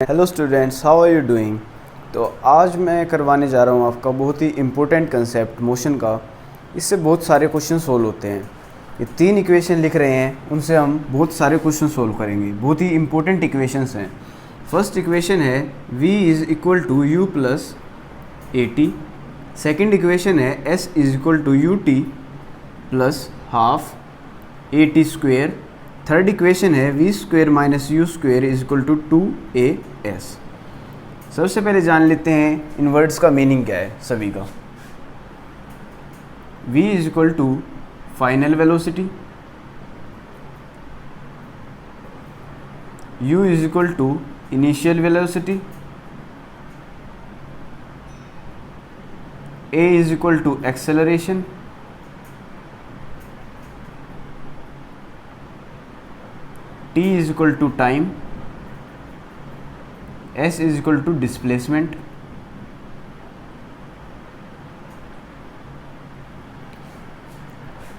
Hello students, how are you doing. तो आज मैं करवाने जा रहा हूँ आपका बहुत ही इम्पोर्टेंट कंसेप्ट मोशन का। इससे बहुत सारे क्वेश्चन सोल्व होते हैं। ये 3 इक्वेशन लिख रहे हैं, उनसे हम बहुत सारे क्वेश्चन सोल्व करेंगे। बहुत ही इम्पोर्टेंट इक्वेशंस हैं। फर्स्ट इक्वेशन है v is equal to you plus A t. Second equation है s is equal to U T plus half A T square. Third equation है v square minus you square is equal to 2as। सबसे पहले जान लेते हैं इन words का meaning क्या है सभी का। v is equal to final velocity, u is equal to initial velocity, a is equal to acceleration, t is equal to time, s is equal to displacement.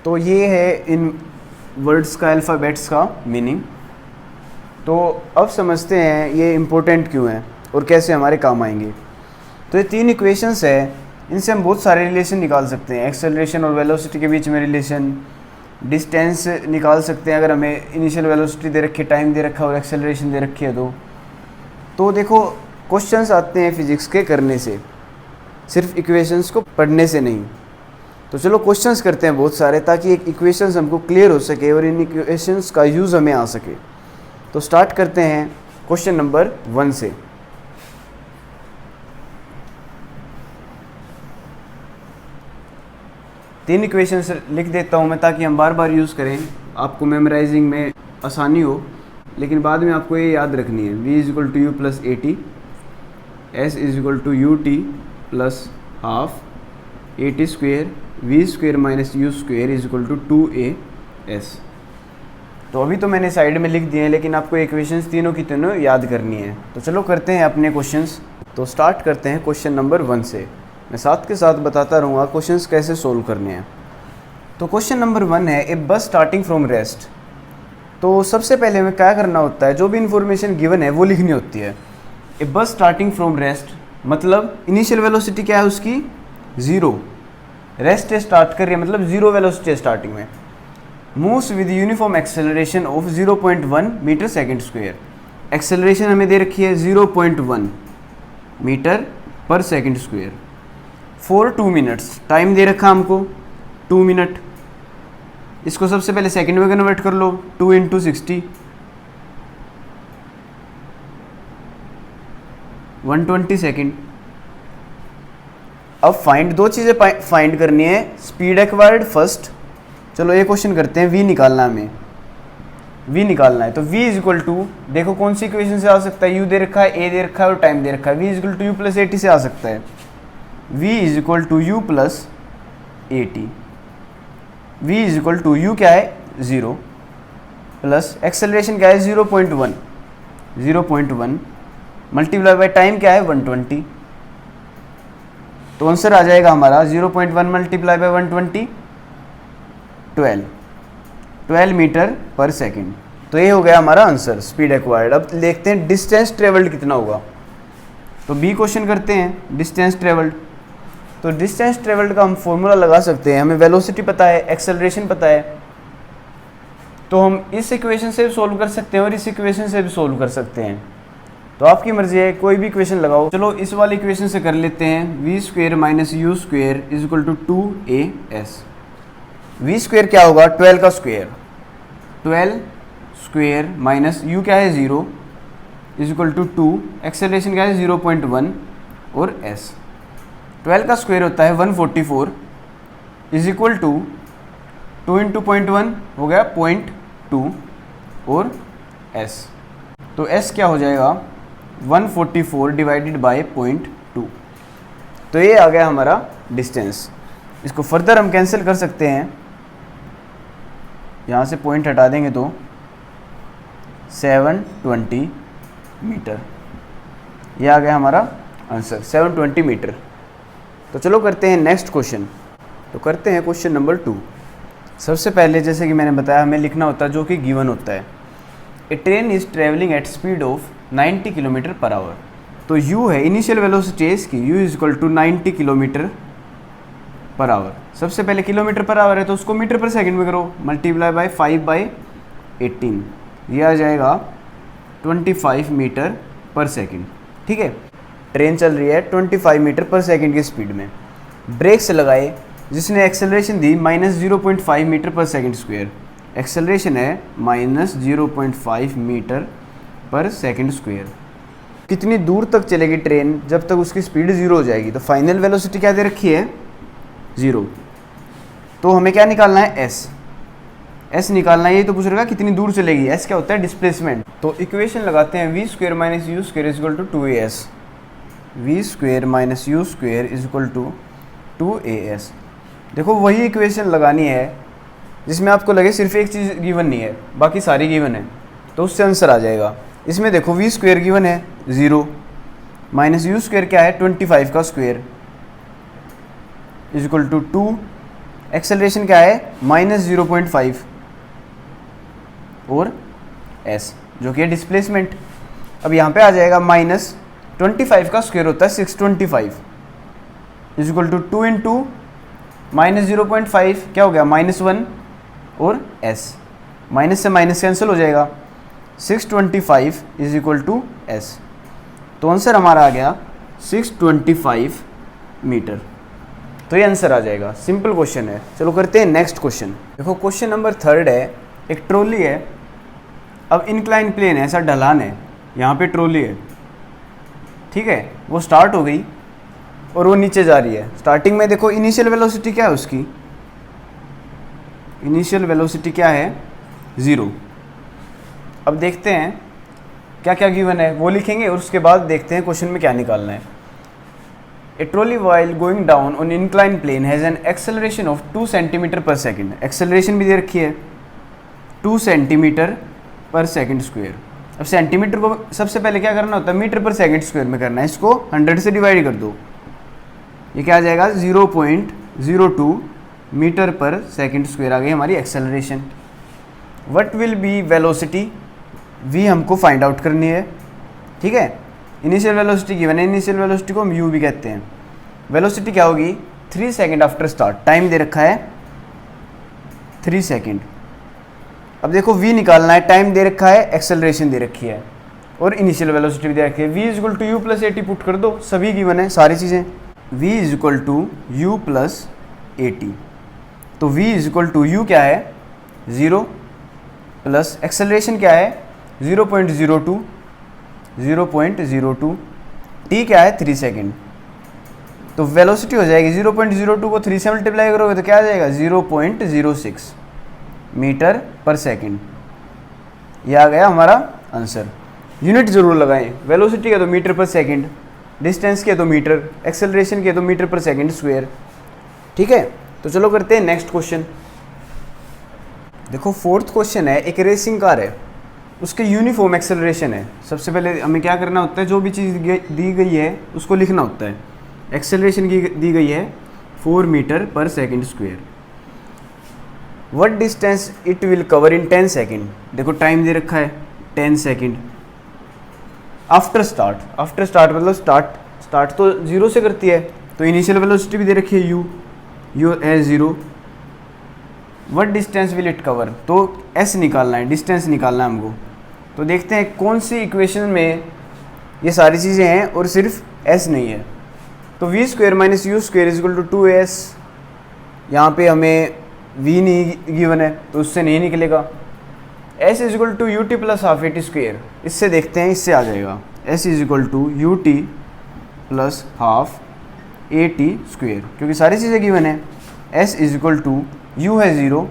तो ये है इन वर्ड्स का अल्फ़ाबेट्स का मीनिंग। तो अब समझते हैं ये इम्पोर्टेंट क्यों है और कैसे हमारे काम आएंगे। तो ये 3 इक्वेशंस है, इनसे हम बहुत सारे रिलेशन निकाल सकते हैं। एक्सेलरेशन और वेलोसिटी के बीच में रिलेशन, डिस्टेंस निकाल सकते हैं अगर हमें इनिशियल वेलोसिटी दे रखी है, टाइम दे रखा है और एक्सेलरेशन दे रखी है। तो देखो क्वेश्चंस आते हैं फिजिक्स के करने से, सिर्फ इक्वेशंस को पढ़ने से नहीं। तो चलो क्वेश्चंस करते हैं बहुत सारे, ताकि एक इक्वेशंस हमको क्लियर हो सके और इन इक्वेशंस का यूज़ हमें आ सके। तो स्टार्ट करते हैं क्वेश्चन नंबर 1 से। तीन इक्वेशंस लिख देता हूँ मैं, ताकि हम बार बार यूज़ करें, आपको मेमोराइजिंग में आसानी हो। लेकिन बाद में आपको ये याद रखनी है। v is equal to you plus A T, S is equal to U T plus half A T square, V square minus you square is equal to 2as। तो अभी तो मैंने साइड में लिख दिए हैं, लेकिन आपको इक्वेशंस तीनों की तीनों याद करनी है। तो चलो करते हैं अपने क्वेश्चंस। तो स्टार्ट करते हैं क्वेश्चन नंबर 1 से। मैं साथ के साथ बताता रहूँगा क्वेश्चंस कैसे सोल्व करने हैं। तो क्वेश्चन नंबर 1 है, ए बस स्टार्टिंग फ्रॉम रेस्ट। तो सबसे पहले हमें क्या करना होता है, जो भी इन्फॉर्मेशन गिवन है वो लिखनी होती है। ए बस स्टार्टिंग फ्रॉम रेस्ट मतलब इनिशियल वेलोसिटी क्या है उसकी 0, रेस्ट स्टार्ट कर रही है मतलब 0 वेलोसिटी है स्टार्टिंग में। Moves with uniform acceleration of 0.1 metre second square. Acceleration हमें दे रखी है 0.1 metre per second square for 2 minutes. Time दे रखा हमको 2 मिनट। इसको सबसे पहले सेकंड में कन्वर्ट कर लो, 2 × 60 120 सेकेंड। अब फाइंड, 2 चीज़ें फाइंड करनी है। Speed acquired first. चलो ये क्वेश्चन करते हैं, v निकालना है हमें, v निकालना है। तो v इज इक्वल टू, देखो कौन सी इक्वेशन से आ सकता है, u दे रखा है, a दे रखा है और टाइम दे रखा है। v is equal to you plus A T से आ सकता है। v is equal to you plus A T. v is equal to U क्या है 0 प्लस एक्सेलरेशन क्या है 0.1 मल्टीप्लाई बाय टाइम क्या है 120। तो आंसर आ जाएगा हमारा 0.1 multiply by 120 12 metre per second. तो ये हो गया हमारा आंसर, स्पीड एक्वायर्ड। अब देखते हैं डिस्टेंस ट्रेवल्ड कितना होगा। तो बी क्वेश्चन करते हैं, डिस्टेंस ट्रेवल्ड। तो डिस्टेंस ट्रेवल्ड का हम फॉर्मूला लगा सकते हैं। हमें वेलोसिटी पता है, एक्सेलरेशन पता है, तो हम इस इक्वेशन से भी सोल्व कर सकते हैं और इस इक्वेशन से भी सोल्व कर सकते हैं। तो आपकी मर्जी है, कोई भी इक्वेशन लगाओ। चलो इस वाली इक्वेशन से कर लेते हैं। V square minus you square is equal to 2as। V square क्या होगा 12 का स्क्वेयर, 12 स्क्वेयर माइनस यू क्या है 0 इज इक्वल टू 2, एक्सेलरेशन क्या है 0.1 और s। 12 का स्क्वायर होता है 144 इज इक्वल टू 2 × 0.1 हो गया 0.2 और s। तो s क्या हो जाएगा 144 डिवाइडेड बाय 0.2। तो ये आ गया हमारा डिस्टेंस। इसको फर्दर हम कैंसिल कर सकते हैं, यहाँ से पॉइंट हटा देंगे तो 720 मीटर। ये आ गया हमारा आंसर 720 मीटर। तो चलो करते हैं नेक्स्ट क्वेश्चन। तो करते हैं क्वेश्चन नंबर 2। सबसे पहले जैसे कि मैंने बताया हमें लिखना होता है जो कि गिवन होता है। A train is travelling at speed of 90 kilometre per hour. तो u है इनिशियल वेलोसिटी है इसकी, u is equal to 90 kilometre per hour. सबसे पहले किलोमीटर पर आवर है तो उसको मीटर पर सेकंड में करो, मल्टीप्लाई बाय 5/18, ये आ जाएगा 25 मीटर पर सेकंड। ठीक है, ट्रेन चल रही है 25 मीटर पर सेकंड की स्पीड में। ब्रेक से लगाए जिसने एक्सेलरेशन दी -0.5 मीटर पर सेकंड स्क्वायर। एक्सेलरेशन है -0.5 मीटर पर सेकंड स्क्वायर। कितनी दूर तक चलेगी ट्रेन जब तक उसकी स्पीड 0 हो जाएगी? तो फाइनल वेलोसिटी क्या दे रखी है? 0। तो हमें क्या निकालना है? s निकालना है। ये तो पूछ रहा है कितनी दूर चलेगी। s क्या होता है? डिस्प्लेसमेंट। तो इक्वेशन लगाते हैं v² - u² = 2as। v² - u² = 2as। देखो वही इक्वेशन लगानी है जिसमें आपको लगे सिर्फ एक चीज़ गिवन नहीं है, बाकी सारी गिवन है, तो उससे आंसर आ जाएगा। इसमें देखो v² गिवन है 0, -u² क्या है? 25 का स्क्वायर = 2। एक्सेलरेशन क्या है? -0.5 और s जो कि है डिस्प्लेसमेंट। अब यहाँ पे आ जाएगा -25 का स्क्वायर होता है 625 = 2 × -0.5 क्या हो गया? -1 और s, माइनस से माइनस कैंसिल हो जाएगा। 625 = s। तो आंसर हमारा आ गया 625 मीटर। तो ये आंसर आ जाएगा। सिंपल क्वेश्चन है। चलो करते हैं नेक्स्ट क्वेश्चन। देखो क्वेश्चन नंबर 3 है। एक ट्रॉली है, अब इंक्लाइन प्लेन है, ऐसा ढलान है, यहाँ पे ट्रॉली है, ठीक है, वो स्टार्ट हो गई और वो नीचे जा रही है। स्टार्टिंग में देखो इनिशियल वेलोसिटी क्या है उसकी? इनिशियल वेलोसिटी क्या है? 0। अब देखते हैं क्या क्या गिवन है वो लिखेंगे और उसके बाद देखते हैं क्वेश्चन में क्या निकालना है। A trolley while going down on incline plane has an acceleration of 2 centimetre per second. Acceleration भी दे रखी है 2 सेंटीमीटर पर सेकेंड स्क्वायर। अब सेंटीमीटर को सबसे पहले क्या करना होता है? मीटर पर सेकेंड स्क्वायर में करना है। इसको 100 से डिवाइड कर दो, ये क्या आ जाएगा? 0.02 मीटर पर सेकेंड स्क्वायर आ गई हमारी acceleration. What will B velocity? v हमको फाइंड आउट करनी है, ठीक है। इनिशियल वेलोसिटी गिवन है, इनिशियल वेलोसिटी को हम u भी कहते हैं। वेलोसिटी क्या होगी? 3 सेकेंड आफ्टर स्टार्ट। टाइम दे रखा है 3 सेकेंड। अब देखो v निकालना है, टाइम दे रखा है, एक्सेलरेशन दे रखी है और इनिशियल वेलोसिटी भी दे रखी है। v = u + at पुट कर दो, सभी गिवन है सारी चीज़ें। v = u + at। तो v = u क्या है? 0 प्लस एक्सेलरेशन क्या है? 0.02 t क्या है? 3 सेकेंड। तो वेलोसिटी हो जाएगी 0.02 को 3 से मल्टीप्लाई करोगे तो क्या आ जाएगा? 0.06 मीटर पर सेकेंड। ये आ गया हमारा आंसर। यूनिट ज़रूर लगाएं। वेलोसिटी के तो मीटर पर सेकेंड, डिस्टेंस के तो मीटर, एक्सेलरेशन के तो मीटर पर सेकेंड स्क्वायर, ठीक है। तो चलो करते हैं नेक्स्ट क्वेश्चन। देखो 4th क्वेश्चन है। एक रेसिंग कार है, उसके यूनिफॉर्म एक्सेलरेशन है। सबसे पहले हमें क्या करना होता है? जो भी चीज़ दी गई है उसको लिखना होता है। एक्सेलरेशन की दी गई है 4 metre per second square. What distance it will cover in 10 second. देखो टाइम दे रखा है 10 second after start. After start मतलब स्टार्ट तो 0 से करती है, तो इनिशियल वेलोसिटी भी दे रखी है u है 0। What distance will it cover? तो s निकालना है, डिस्टेंस निकालना है हमको। तो देखते हैं कौन सी इक्वेशन में ये सारी चीज़ें हैं और सिर्फ s नहीं है। तो v² - u² = 2as। यहाँ पे हमें v नहीं गिवन है तो उससे नहीं निकलेगा। s = ut + ½ at²। इससे देखते हैं, इससे आ जाएगा s = ut + ½ at², क्योंकि सारी चीज़ें गिवन है। s = u है 0,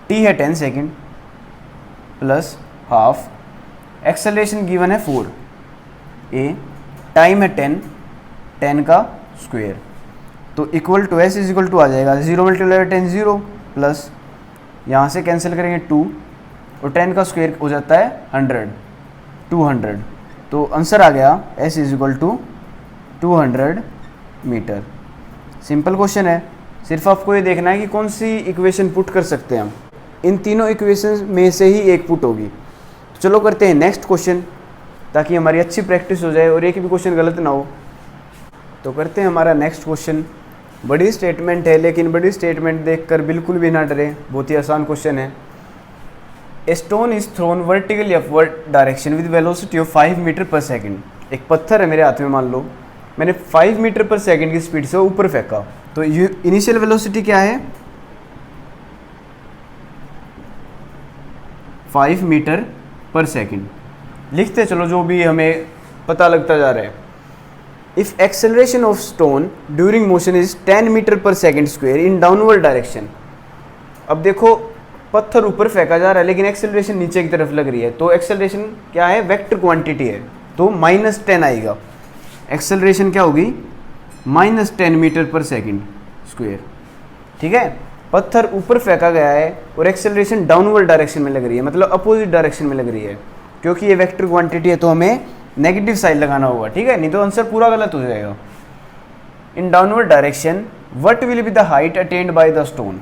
t है 10 second plus half, acceleration given है 4 a, टाइम है 10 का स्क्वायर। तो इक्वल टू s = आ जाएगा 0 × 10 0 प्लस यहाँ से कैंसिल करेंगे 2 और 10 का स्क्वायर हो जाता है 100, 200। तो आंसर आ गया s = 200 मीटर। सिंपल क्वेश्चन है, सिर्फ आपको ये देखना है कि कौन सी इक्वेशन पुट कर सकते हैं हम। इन तीनों इक्वेशन में से ही एक पुट होगी। चलो करते हैं नेक्स्ट क्वेश्चन, ताकि हमारी अच्छी प्रैक्टिस हो जाए और एक भी क्वेश्चन गलत ना हो। तो करते हैं हमारा नेक्स्ट क्वेश्चन। बड़ी स्टेटमेंट है, लेकिन बड़ी स्टेटमेंट देखकर बिल्कुल भी ना डरे, बहुत ही आसान क्वेश्चन है। A stone is thrown vertically upward direction with velocity of 5 metre per second. एक पत्थर है मेरे हाथ में, मान लो मैंने 5 मीटर पर सेकेंड की स्पीड से ऊपर फेंका, तो इनिशियल वेलोसिटी क्या है? 5 मीटर पर सेकेंड। लिखते चलो जो भी हमें पता लगता जा रहा है। If acceleration of stone during motion is 10 metre per second square in downward direction. अब देखो पत्थर ऊपर फेंका जा रहा है, लेकिन एक्सेलरेशन नीचे की तरफ लग रही है, तो एक्सेलरेशन क्या है? वेक्टर क्वांटिटी है, तो -10 आएगा। एक्सेलरेशन क्या होगी? -10 मीटर पर सेकेंड स्क्वायर। ठीक है, पत्थर ऊपर फेंका गया है और एक्सेलरेशन डाउनवर्ड डायरेक्शन में लग रही है, मतलब अपोजिट डायरेक्शन में लग रही है। क्योंकि ये वेक्टर क्वांटिटी है तो हमें नेगेटिव साइड लगाना होगा, ठीक है, नहीं तो आंसर पूरा गलत हो जाएगा। In downward direction what will be the height attained by the stone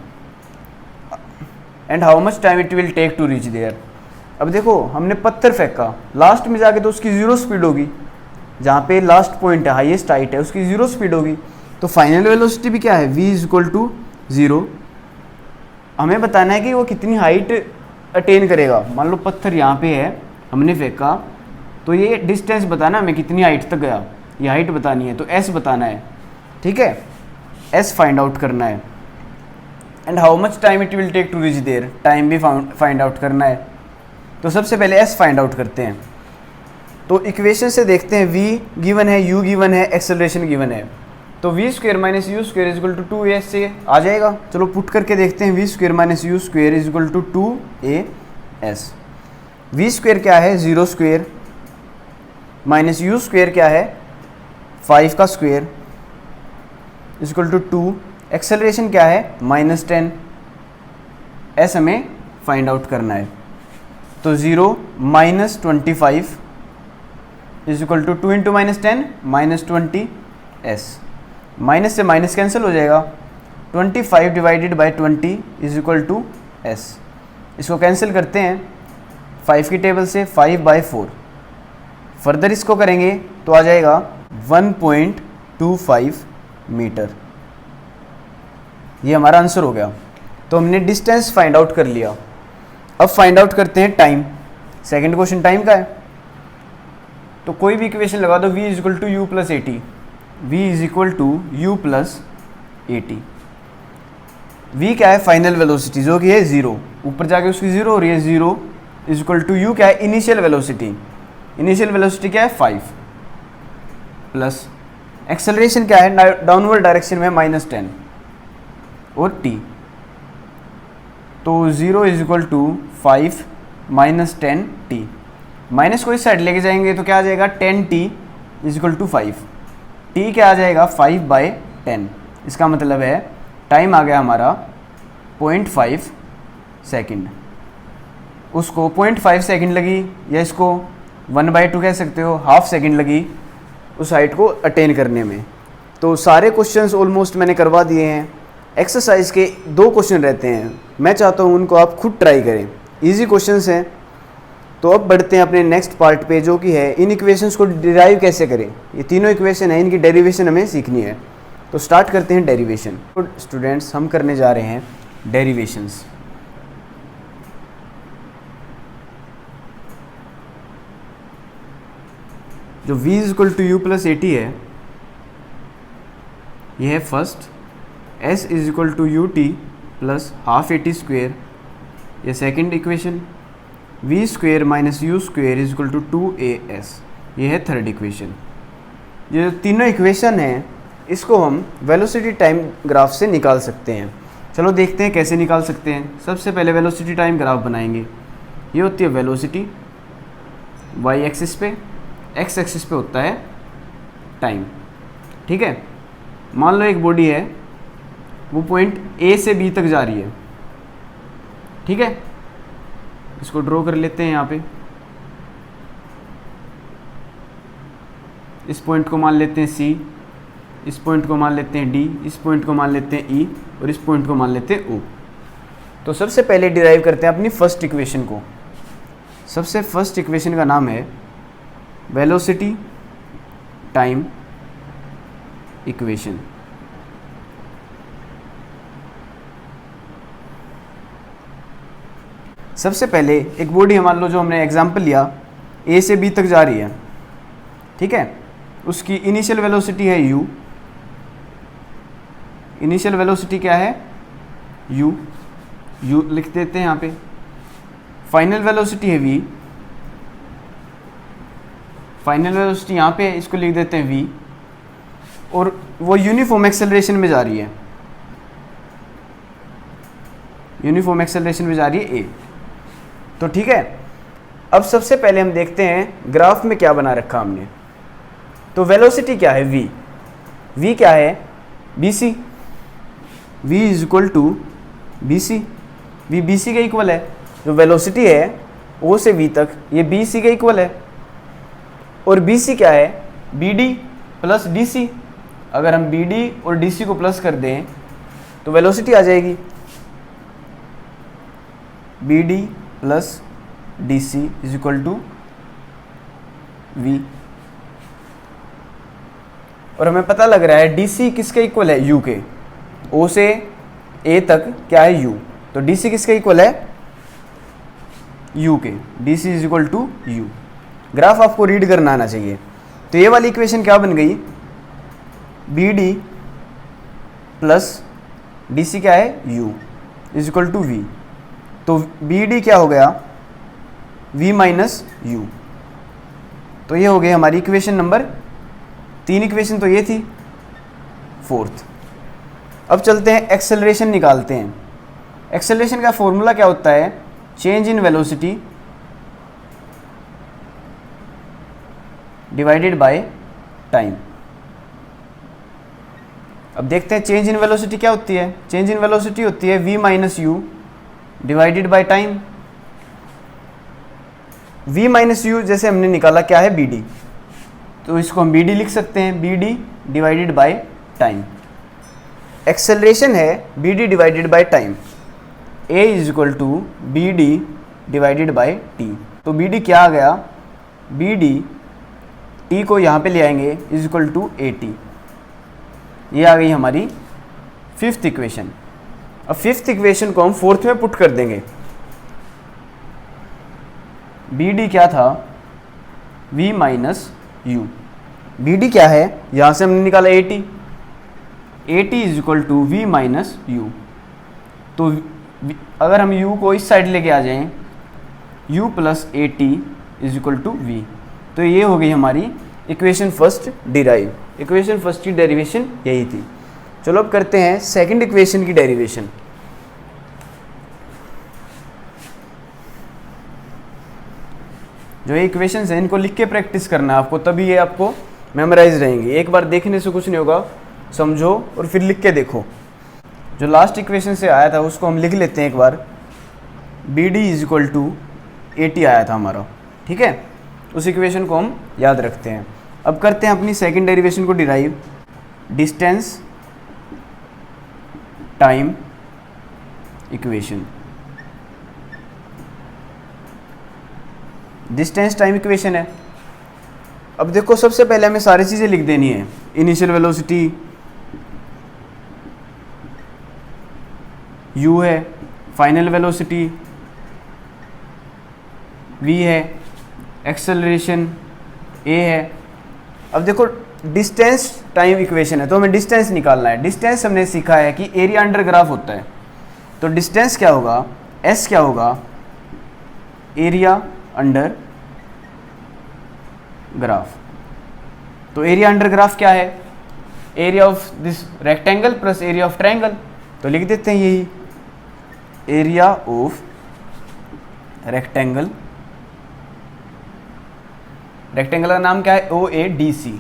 and how much time it will take to reach there. अब देखो हमने पत्थर फेंका, लास्ट में जाके तो उसकी 0 स्पीड होगी, जहाँ पे लास्ट पॉइंट है, हाईएस्ट हाइट है, उसकी 0 स्पीड होगी। तो फाइनल वेलोसिटी भी क्या है? v = 0। हमें बताना है कि वो कितनी हाइट अटेन करेगा। मान लो पत्थर यहाँ पे है, हमने फेंका, तो ये डिस्टेंस बताना हमें कितनी हाइट तक गया, ये हाइट बतानी है, तो s बताना है। ठीक है, s फाइंड आउट करना है। And how much time it will take to reach there, time भी फाइंड आउट करना है। तो सबसे पहले s फाइंड आउट करते हैं। तो इक्वेशन से देखते हैं, v गिवन है, u गिवन है, एक्सेलरेशन गिवन है, तो v² - u² = 2a से आ जाएगा। चलो पुट करके देखते हैं, v² - u² = 2as। v² क्या है? 0 स्क्वेयर, माइनस u² क्या है? 5 का स्क्वेयर, = 2। एक्सेलरेशन क्या है? -10। s हमें फाइंड आउट करना है, तो 0 - 25 = 2 × -10 -20s। माइनस से माइनस कैंसिल हो जाएगा, 25 / 20 = s। इसको कैंसिल करते हैं 5 की टेबल से, 5/4। फर्दर इसको करेंगे तो आ जाएगा 1.25 मीटर। ये हमारा आंसर हो गया। तो हमने डिस्टेंस फाइंड आउट कर लिया। अब फाइंड आउट करते हैं टाइम। सेकंड क्वेश्चन टाइम का है, तो कोई भी इक्वेशन लगा दो, v = u + at। v = u + at। v क्या है? फाइनल वेलोसिटी, जो कि है 0, ऊपर जाके उसकी 0 हो रही है। 0 = u क्या है? Initial velocity. इनिशियल वेलोसिटी क्या है? 5 प्लस एक्सेलरेशन क्या है? डाउनवर्ड डायरेक्शन में -10 और t। तो 0 = 5 - 10t। माइनस को इस साइड लेके जाएंगे तो क्या आ जाएगा? 10t = 5। t क्या आ जाएगा? 5/10। इसका मतलब है टाइम आ गया हमारा 0.5 सेकेंड। उसको 0.5 सेकेंड लगी, या इसको 1/2 कह सकते हो, हाफ सेकेंड लगी उस हाइट को अटेन करने में। तो सारे क्वेश्चंस ऑलमोस्ट मैंने करवा दिए हैं। एक्सरसाइज के 2 क्वेश्चन रहते हैं, मैं चाहता हूँ उनको आप खुद ट्राई करें, इजी क्वेश्चंस हैं। तो अब बढ़ते हैं अपने नेक्स्ट पार्ट पे, जो कि है इन इक्वेशंस को डिराइव कैसे करें। ये तीनों इक्वेशन है, इनकी डेरिवेशन हमें सीखनी है। तो स्टार्ट करते हैं डेरिवेशन। तो स्टूडेंट्स हम करने जा रहे हैं डेरिवेशंस। जो v = u + at है, ये है फर्स्ट। s = ut + ½ at², ये second equation. v² - u² = 2as, ये है थर्ड इक्वेशन। ये जो तीनों इक्वेशन हैं, इसको हम वेलोसिटी टाइम ग्राफ से निकाल सकते हैं। चलो देखते हैं कैसे निकाल सकते हैं। सबसे पहले वेलोसिटी टाइम ग्राफ बनाएंगे। ये होती है वेलोसिटी y एक्सिस पे, x एक्सिस पे होता है टाइम। ठीक है, मान लो एक बॉडी है, वो पॉइंट A से B तक जा रही है। ठीक है, इसको ड्रॉ कर लेते हैं यहाँ पे। इस पॉइंट को मान लेते हैं C, इस पॉइंट को मान लेते हैं D, इस पॉइंट को मान लेते हैं E और इस पॉइंट को मान लेते हैं O। तो सबसे पहले डिराइव करते हैं अपनी फर्स्ट इक्वेशन को। सबसे फर्स्ट इक्वेशन का नाम है वेलोसिटी टाइम इक्वेशन। सबसे पहले एक बॉडी मान लो जो हमने एग्जांपल लिया ए से बी तक जा रही है, ठीक है, उसकी इनिशियल वेलोसिटी है u, इनिशियल वेलोसिटी क्या है u, u लिख देते हैं यहाँ पे। फाइनल वेलोसिटी है v, फाइनल वेलोसिटी यहाँ पे है, इसको लिख देते हैं v, और वो यूनिफॉर्म एक्सेलरेशन में जा रही है, यूनिफॉर्म एक्सेलरेशन में जा रही है a। तो ठीक है, अब सबसे पहले हम देखते हैं ग्राफ में क्या बना रखा हमने। तो वेलोसिटी क्या है v, v क्या है bc, v is equal to bc, v bc के इक्वल है। जो वेलोसिटी है o से v तक ये bc के इक्वल है, और bc क्या है bd प्लस dc। अगर हम bd और dc को प्लस कर दें तो वेलोसिटी आ जाएगी bd plus dc is equal to v। और हमें पता लग रहा है dc किसके इक्वल है u के, o से a तक क्या है u, तो dc किसके इक्वल है u के, dc is equal to u। Graph आपको रीड करना आना चाहिए। तो ये वाली इक्वेशन क्या बन गई, bd प्लस dc क्या है u is equal to v। तो bd क्या हो गया v माइनस u। तो ये हो गई हमारी इक्वेशन नंबर 3। इक्वेशन तो ये थी, फोर्थ। अब चलते हैं एक्सेलरेशन निकालते हैं। एक्सेलरेशन का फॉर्मूला क्या होता है, change in velocity divided by time. अब देखते हैं चेंज इन वेलोसिटी क्या होती है। चेंज इन वेलोसिटी होती है v minus you divided by time. v minus you जैसे हमने निकाला क्या है bd, तो इसको हम bd लिख सकते हैं, bd divided by time. Acceleration है bd divided by time, a is equal to bd divided by t। तो bd क्या आ गया, bd t को यहाँ पे ले आएंगे इज इक्वल टू at। ये आ गई हमारी फिफ्थ इक्वेशन। अब फिफ्थ इक्वेशन को हम फोर्थ में पुट कर देंगे। bd क्या था, v माइनस यू। bd क्या है, यहाँ से हमने निकाला at, at is equal to v minus U. तो अगर हम u को इस साइड लेके आ जाएं, u plus at is equal to v। तो ये हो गई हमारी equation first derive. Equation first की डेरिवेशन यही थी। चलो अब करते हैं सेकंड इक्वेशन की डेरिवेशन। जो ये इक्वेशंस हैं इनको लिख के प्रैक्टिस करना है आपको, तभी ये आपको मेमोराइज रहेंगी। एक बार देखने से कुछ नहीं होगा, समझो और फिर लिख के देखो। जो लास्ट इक्वेशन से आया था उसको हम लिख लेते हैं एक बार। bd is equal to at आया था हमारा, ठीक है, उस इक्वेशन को हम याद रखते हैं। अब करते हैं अपनी सेकंड डेरिवेशन को derive. Distance time equation. Distance time equation है। अब देखो सबसे पहले हमें सारी चीज़ें लिख देनी है। इनिशियल वेलोसिटी u है, फाइनल वेलोसिटी v है, एक्सेलरेशन a है। अब देखो डिस्टेंस टाइम इक्वेशन है तो हमें डिस्टेंस निकालना है। डिस्टेंस हमने सीखा है कि एरिया अंडर ग्राफ होता है, तो डिस्टेंस क्या होगा, s क्या होगा, एरिया अंडर ग्राफ। तो एरिया अंडर ग्राफ क्या है, area of this rectangle plus area of triangle. तो लिख देते हैं यही, एरिया ऑफ रेक्टेंगल, रेक्टेंगल का नाम क्या है OADC,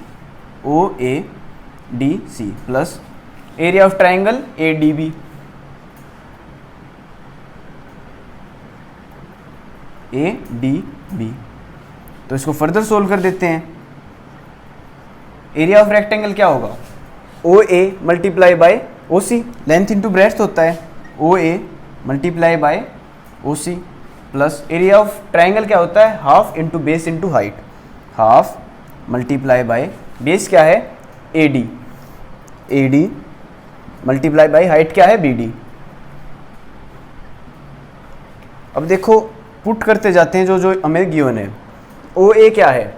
OADC plus area of triangle ADB, ADB। तो इसको फर्दर सोल्व कर देते हैं। एरिया ऑफ रेक्टेंगल क्या होगा, OA multiply by OC, length into breadth होता है, OA multiply by OC plus area of triangle क्या होता है, half into base into height, half multiply by base क्या है AD, AD multiply by height क्या है BD। अब देखो पुट करते जाते हैं जो जो हमें गिवन है। OA क्या है,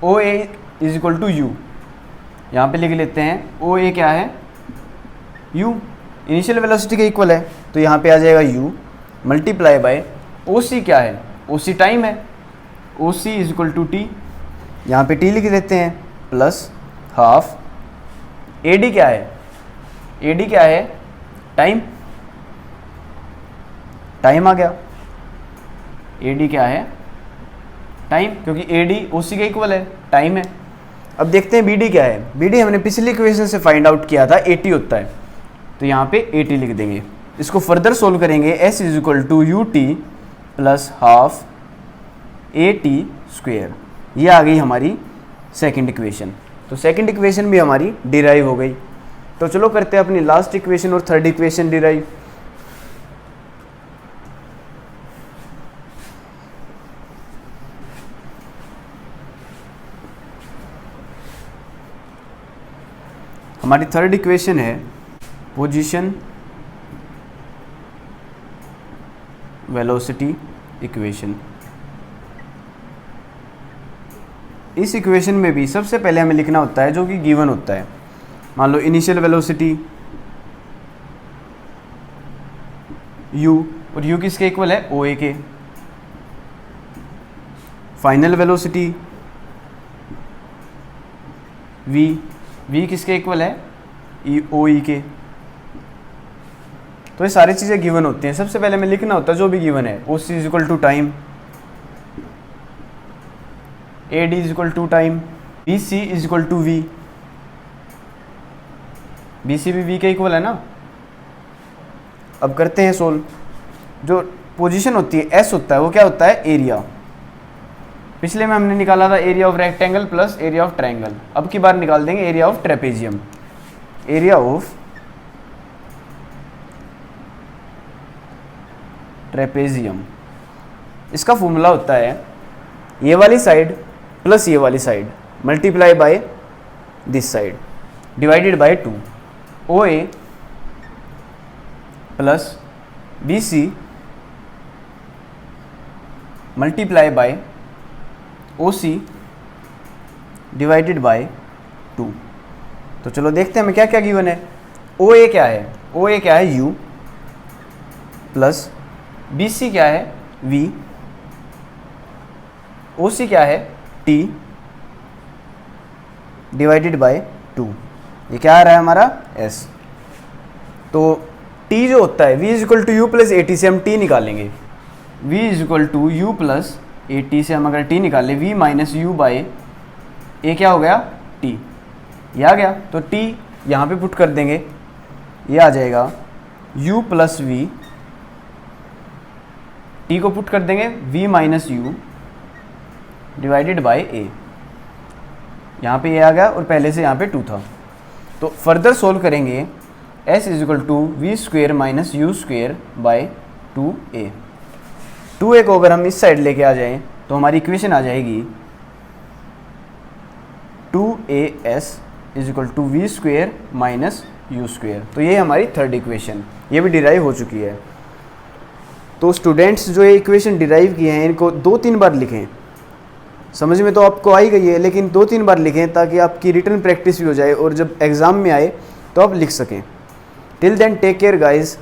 OA is equal to U, यहाँ पे लिख लेते हैं OA क्या है U, इनिशियल वेलोसिटी के इक्वल है, तो यहाँ पे आ जाएगा U मल्टीप्लाई बाय OC क्या है, OC टाइम है, OC is equal to T, यहाँ पे T लिख देते हैं प्लस हाफ AD क्या है, AD क्या है टाइम, टाइम आ गया, AD क्या है टाइम, क्योंकि AD OC के इक्वल है, टाइम है। अब देखते हैं BD क्या है, BD हमने पिछली इक्वेशन से फाइंड आउट किया था 80 होता है, तो यहाँ पे 80 लिख देंगे। इसको फर्दर सोल्व करेंगे, S is equal to UT plus half AT square, ये आ गई हमारी सेकंड इक्वेशन। तो सेकंड इक्वेशन भी हमारी डिराइव हो गई। तो चलो करते हैं अपनी लास्ट इक्वेशन और थर्ड इक्वेशन डिराइव। हमारी थर्ड इक्वेशन है पोजीशन वेलोसिटी इक्वेशन। इस इक्वेशन में भी सबसे पहले हमें लिखना होता है जो कि गिवन होता है। मान लो इनिशियल वेलोसिटी u, और u किसके इक्वल है OA के, फाइनल वेलोसिटी v, v किसके इक्वल है OE के। तो ये सारी चीज़ें गिवन होती हैं। सबसे पहले हमें लिखना होता है जो भी गिवन है, OC is equal to time, AD is equal to time, BC is equal to V, BC भी V के इक्वल है ना। अब करते हैं सोल्व। जो पोजीशन होती है S होता है वो क्या होता है एरिया। पिछले में हमने निकाला था area of rectangle plus area of triangle, अब की बार निकाल देंगे area of trapezium. Area of trapezium, इसका फॉर्मूला होता है ये वाली साइड प्लस ये वाली side multiply by this side divided by 2, OA plus BC multiply by OC divided by 2। तो चलो देखते हैं हमें क्या क्या गिवन है। OA क्या है, OA क्या है U प्लस BC क्या है V, OC क्या है T डिवाइडेड बाय 2। ये क्या आ रहा है हमारा S। तो T जो होता है V is equal to U plus AT से हम T निकालेंगे। V is equal to U plus AT से हम अगर T निकालें, V minus U by A क्या हो गया T, ये आ गया। तो T यहाँ पे पुट कर देंगे, ये आ जाएगा U प्लस V, T को पुट कर देंगे V minus U divided by A, यहाँ पे ये आ गया और पहले से यहाँ पे 2 था। तो फर्दर सोल्व करेंगे, S is equal to V square minus U square by 2A। 2A को अगर हम इस साइड लेके आ जाएं तो हमारी इक्वेशन आ जाएगी 2AS is equal to V square minus U square. तो ये हमारी थर्ड इक्वेशन, ये भी डिराइव हो चुकी है। तो स्टूडेंट्स जो ये इक्वेशन डिराइव किए हैं इनको 2-3 बार लिखें। समझ में तो आपको आ ही गई है, लेकिन 2-3 बार लिखें ताकि आपकी रिटन प्रैक्टिस भी हो जाए और जब एग्ज़ाम में आए तो आप लिख सकें। Till then take care guys.